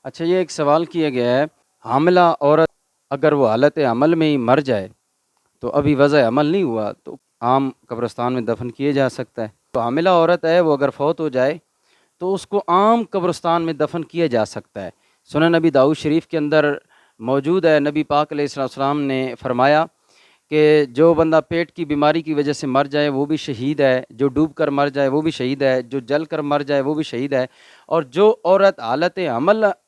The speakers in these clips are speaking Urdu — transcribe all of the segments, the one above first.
اچھا، یہ ایک سوال کیا گیا ہے، حاملہ عورت اگر وہ حالت عمل میں ہی مر جائے تو ابھی وضع عمل نہیں ہوا تو عام قبرستان میں دفن کیے جا سکتا ہے؟ تو حاملہ عورت ہے وہ اگر فوت ہو جائے تو اس کو عام قبرستان میں دفن کیا جا سکتا ہے۔ سنن نبی داؤد شریف کے اندر موجود ہے، نبی پاک علیہ السلام نے فرمایا کہ جو بندہ پیٹ کی بیماری کی وجہ سے مر جائے وہ بھی شہید ہے، جو ڈوب کر مر جائے وہ بھی شہید ہے، جو جل کر مر جائے وہ بھی شہید ہے، اور جو عورت حالت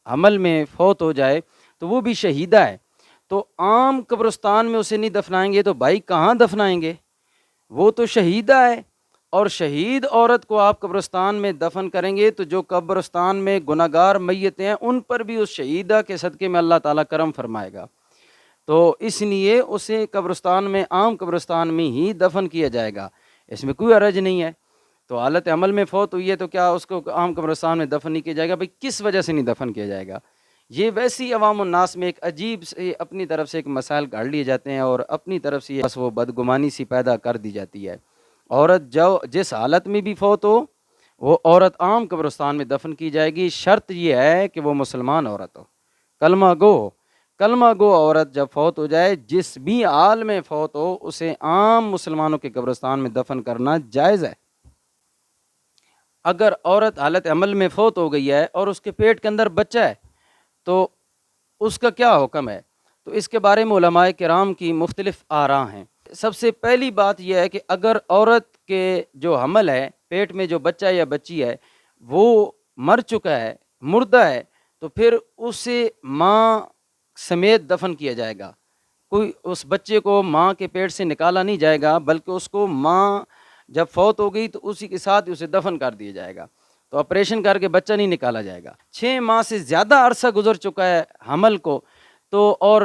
حمل میں فوت ہو جائے تو وہ بھی شہیدہ ہے۔ تو عام قبرستان میں اسے نہیں دفنائیں گے تو بھائی کہاں دفنائیں گے؟ وہ تو شہیدہ ہے، اور شہید عورت کو آپ قبرستان میں دفن کریں گے تو جو قبرستان میں گناہگار میتیں ہیں ان پر بھی اس شہیدہ کے صدقے میں اللہ تعالیٰ کرم فرمائے گا۔ تو اس لیے اسے قبرستان میں، عام قبرستان میں ہی دفن کیا جائے گا، اس میں کوئی حرج نہیں ہے۔ تو حالت عمل میں فوت ہوئی ہے تو کیا اس کو عام قبرستان میں دفن نہیں کیا جائے گا؟ بھائی کس وجہ سے نہیں دفن کیا جائے گا؟ یہ ویسی عوام الناس میں ایک عجیب سے اپنی طرف سے ایک مسائل گاڑ لیے جاتے ہیں اور اپنی طرف سے بس وہ بدگمانی سی پیدا کر دی جاتی ہے۔ عورت جو جس حالت میں بھی فوت ہو وہ عورت عام قبرستان میں دفن کی جائے گی، شرط یہ ہے کہ وہ مسلمان عورت ہو، کلمہ گو ہو۔ کلمہ گو عورت جب فوت ہو جائے، جس بھی حال میں فوت ہو، اسے عام مسلمانوں کے قبرستان میں دفن کرنا جائز ہے۔ اگر عورت حالت عمل میں فوت ہو گئی ہے اور اس کے پیٹ کے اندر بچہ ہے تو اس کا کیا حکم ہے؟ تو اس کے بارے میں علماء کرام کی مختلف آراء ہیں۔ سب سے پہلی بات یہ ہے کہ اگر عورت کے جو حمل ہے، پیٹ میں جو بچہ یا بچی ہے وہ مر چکا ہے، مردہ ہے، تو پھر اسے ماں سمیت دفن کیا جائے گا۔ کوئی اس بچے کو ماں کے پیٹ سے نکالا نہیں جائے گا، بلکہ اس کو ماں جب فوت ہو گئی تو اسی کے ساتھ اسے دفن کر دیا جائے گا۔ تو آپریشن کر کے بچہ نہیں نکالا جائے گا۔ 6 ماہ سے زیادہ عرصہ گزر چکا ہے حمل کو تو، اور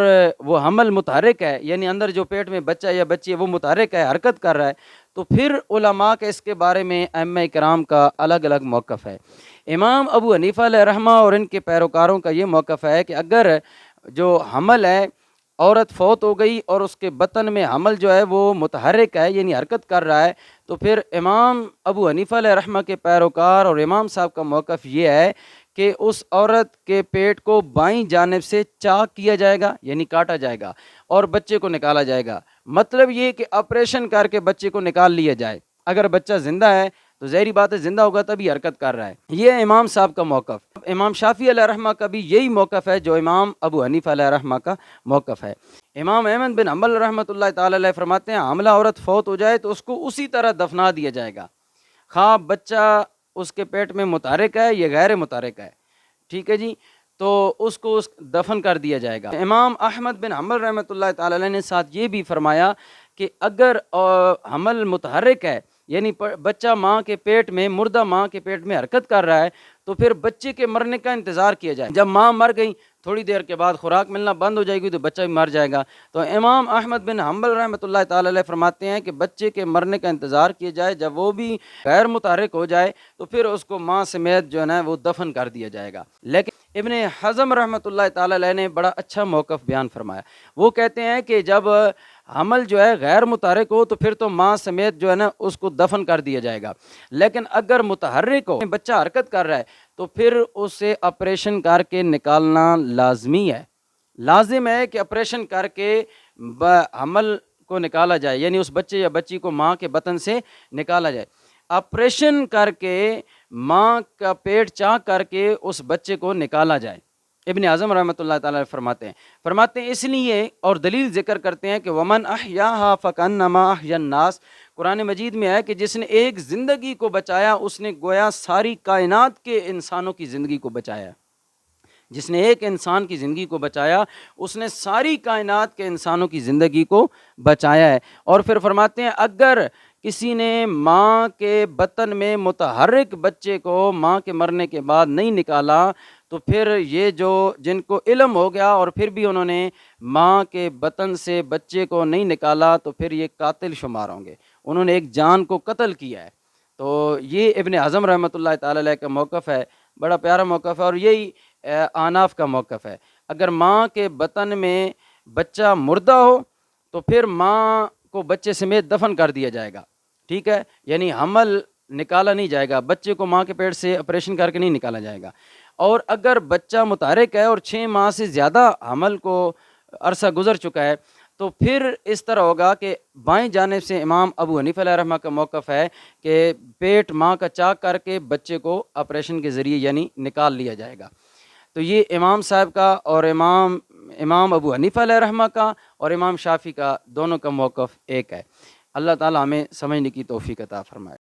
وہ حمل متحرک ہے، یعنی اندر جو پیٹ میں بچہ یا بچی ہے وہ متحرک ہے، حرکت کر رہا ہے، تو پھر علماء کا اس کے بارے میں ائمہ کرام کا الگ الگ موقف ہے۔ امام ابو حنیفہ علیہ رحمہ اور ان کے پیروکاروں کا یہ موقف ہے کہ اگر جو حمل ہے، عورت فوت ہو گئی اور اس کے بطن میں حمل جو ہے وہ متحرک ہے، یعنی حرکت کر رہا ہے، تو پھر امام ابو حنیفہ علیہ رحمہ کے پیروکار اور امام صاحب کا موقف یہ ہے کہ اس عورت کے پیٹ کو بائیں جانب سے چاک کیا جائے گا، یعنی کاٹا جائے گا، اور بچے کو نکالا جائے گا۔ مطلب یہ کہ آپریشن کر کے بچے کو نکال لیا جائے۔ اگر بچہ زندہ ہے تو ظاہری بات ہے زندہ ہوگا تبھی حرکت کر رہا ہے۔ یہ امام صاحب کا موقف۔ امام شافعی علیہ رحمہ کا بھی یہی موقف ہے جو امام ابو حنیفہ علیہ رحمہ کا موقف ہے۔ امام احمد بن حنبل رحمۃ اللہ تعالی علیہ فرماتے ہیں حاملہ عورت فوت ہو جائے تو اس کو اسی طرح دفنا دیا جائے گا، خواہ بچہ اس کے پیٹ میں متحرک ہے یا غیر متحرک ہے، ٹھیک ہے جی، تو اس کو دفن کر دیا جائے گا۔ امام احمد بن حنبل رحمۃ اللہ تعالی علیہ نے ساتھ یہ بھی فرمایا کہ اگر حمل متحرک ہے، یعنی بچہ ماں کے پیٹ میں، مردہ ماں کے پیٹ میں حرکت کر رہا ہے، تو پھر بچے کے مرنے کا انتظار کیا جائے۔ جب ماں مر گئی تھوڑی دیر کے بعد خوراک ملنا بند ہو جائے گی تو بچہ بھی مر جائے گا۔ تو امام احمد بن حنبل رحمۃ اللہ تعالی علیہ فرماتے ہیں کہ بچے کے مرنے کا انتظار کیا جائے، جب وہ بھی غیر متحرک ہو جائے تو پھر اس کو ماں سمیت جو ہے نا وہ دفن کر دیا جائے گا۔ لیکن ابن حزم رحمۃ اللہ تعالی علیہ نے بڑا اچھا موقف بیان فرمایا۔ وہ کہتے ہیں کہ جب حمل جو ہے غیر متحرک ہو تو پھر تو ماں سمیت جو ہے نا اس کو دفن کر دیا جائے گا، لیکن اگر متحرک ہو، بچہ حرکت کر رہا ہے، تو پھر اسے آپریشن کر کے نکالنا لازمی ہے۔ لازم ہے کہ آپریشن کر کے حمل کو نکالا جائے، یعنی اس بچے یا بچی کو ماں کے بطن سے نکالا جائے۔ آپریشن کر کے ماں کا پیٹ چاک کر کے اس بچے کو نکالا جائے۔ ابن اعظم رحمۃ اللہ تعالی فرماتے ہیں اس لیے، اور دلیل ذکر کرتے ہیں کہ ومن احیاھا فکانما احیا الناس، قرآن مجید میں ہے کہ جس نے ایک زندگی کو بچایا اس نے گویا ساری کائنات کے انسانوں کی زندگی کو بچایا۔ جس نے ایک انسان کی زندگی کو بچایا اس نے ساری کائنات کے انسانوں کی زندگی کو بچایا ہے۔ اور پھر فرماتے ہیں اگر کسی نے ماں کے بطن میں متحرک بچے کو ماں کے مرنے کے بعد نہیں نکالا تو پھر یہ جو جن کو علم ہو گیا اور پھر بھی انہوں نے ماں کے بطن سے بچے کو نہیں نکالا تو پھر یہ قاتل شمار ہوں گے، انہوں نے ایک جان کو قتل کیا ہے۔ تو یہ ابن اعظم رحمۃ اللہ تعالی علیہ کا موقف ہے، بڑا پیارا موقف ہے، اور یہی احناف کا موقف ہے۔ اگر ماں کے بطن میں بچہ مردہ ہو تو پھر ماں کو بچے سمیت دفن کر دیا جائے گا، ٹھیک ہے، یعنی حمل نکالا نہیں جائے گا، بچے کو ماں کے پیٹ سے آپریشن کر کے نہیں نکالا جائے گا۔ اور اگر بچہ متحرک ہے اور 6 ماہ سے زیادہ حمل کو عرصہ گزر چکا ہے تو پھر اس طرح ہوگا کہ بائیں جانب سے امام ابو حنیفہ علیہ رحمہ کا موقف ہے کہ پیٹ ماں کا چاک کر کے بچے کو آپریشن کے ذریعے یعنی نکال لیا جائے گا۔ تو یہ امام صاحب کا اور امام ابو حنیفہ علیہ رحمہ کا اور امام شافعی کا دونوں کا موقف ایک ہے۔ اللہ تعالیٰ ہمیں سمجھنے کی توفیق عطا فرمائے۔